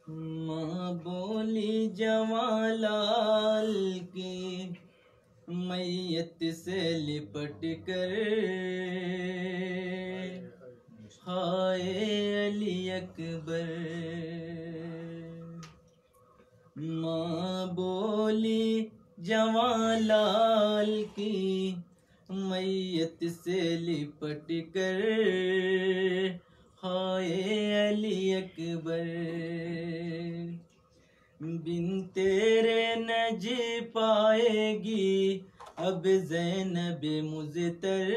माँ बोली जवालाल की मैयत से लिपट कर, हाय अली अकबर। माँ बोली जवालाल की मैयत से लिपट कर, हाय अली अकबर। बिन तेरे न जी पाएगी अब ज़ैनब मुज़्तर,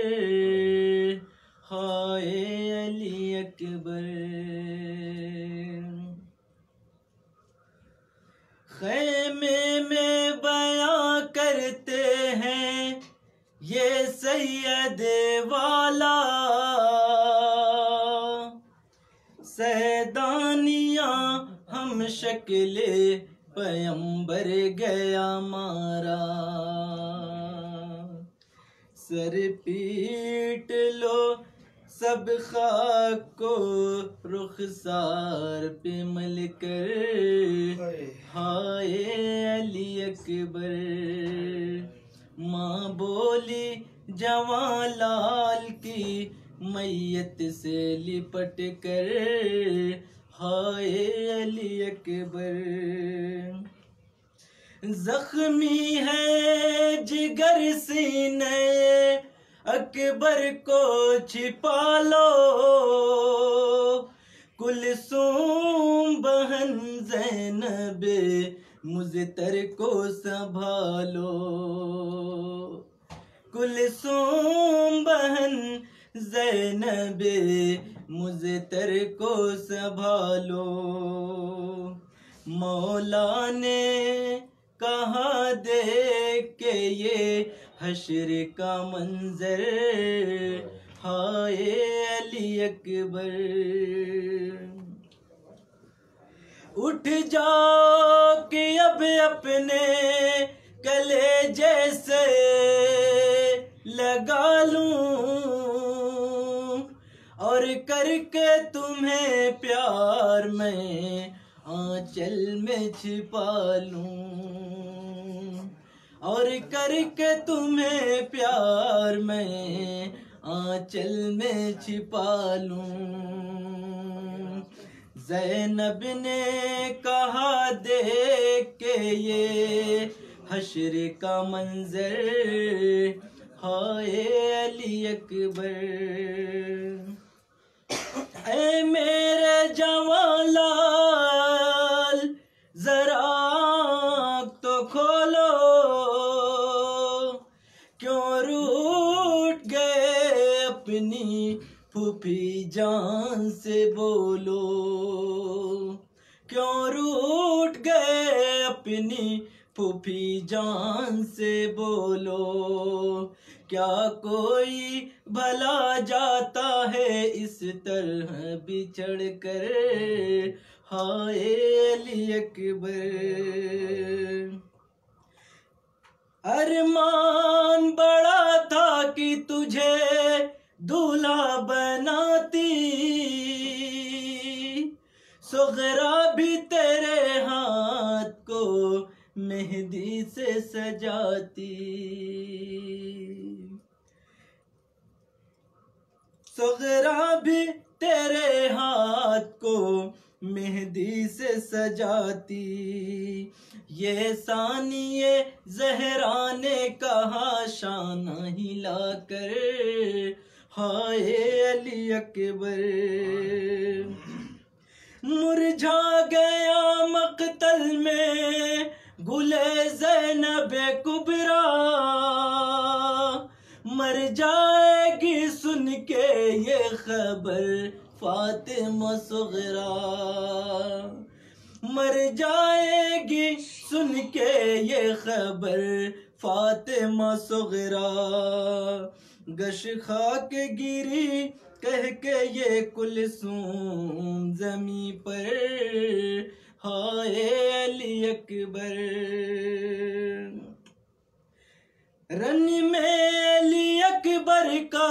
हाय अली अकबर। ख़ैमे में बयां करते हैं ये सैयद वाला, सैदानियाँ हम शक्ले पैगंबर गया मारा। सर पीट लो सब खाक को रुखसार पे मल कर, हाय अली अकबर। माँ बोली जवालाल की मैयत से लिपट कर, हाय अली अकबर। जख्मी है जिगर सीने अकबर को छिपा लो, कुलसूम बहन ज़ैनब मुज़्तर को संभालो, कुलसूम बहन ज़ैनब मुज़्तर को संभालो। मौला ने कहा देख के ये हश्र का मंजर, हाय अली अकबर। उठ जाओ कि अब अपने कलेजे से लगा लूं और करके तुम्हें प्यार में आंचल में छिपा लूं, और करके तुम्हें प्यार में आंचल में छिपा लूं। ज़ैनब ने कहा देख के ये हश्र का मंजर, हाय अली अकबर। ऐ मेरे जवालाल जरा आँख तो खोलो, क्यों रूठ गए अपनी फूफी जान से बोलो, क्यों रूठ गए अपनी फूफी जान से बोलो। क्या कोई भला जाता है इस तरह बिछड़ कर, हाय अली अकबर। अरमान बड़ा था कि तुझे दूल्हा बनाती, सुगरा भी तेरे हाथ को मेहंदी से सजाती, सुगरा भी तेरे हाथ को मेहंदी से सजाती। ये सानिए ज़हरा ने कहा शाना हिला कर, हाय अली अकबर। मुरझा गया मक़तल में गुले ज़ैनब कुबरा, मर जाएगी सुन के ये खबर फातिमा सुगरा, मर जाएगी सुन के ये खबर फातिमा सुगरा। गश खाक गिरी कह के ये कुलसूम ज़मीं पर, हाय अली अकबर। रन में अली अकबर का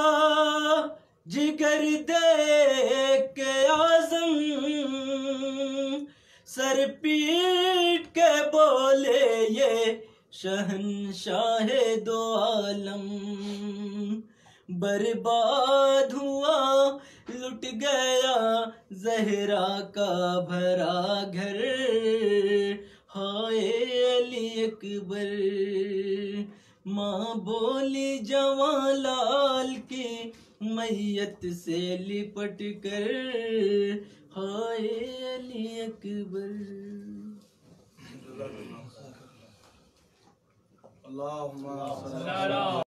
जिगर देख के आज़म सर पीट के बोले ये शहंशाह दो आलम। बर्बाद हुआ लुट गया ज़हरा का भरा घर, हाय अली अकबर। माँ बोली जवां लाल की मैयत से लिपट कर, हाय अली अकबर। अल्लाहुम्मा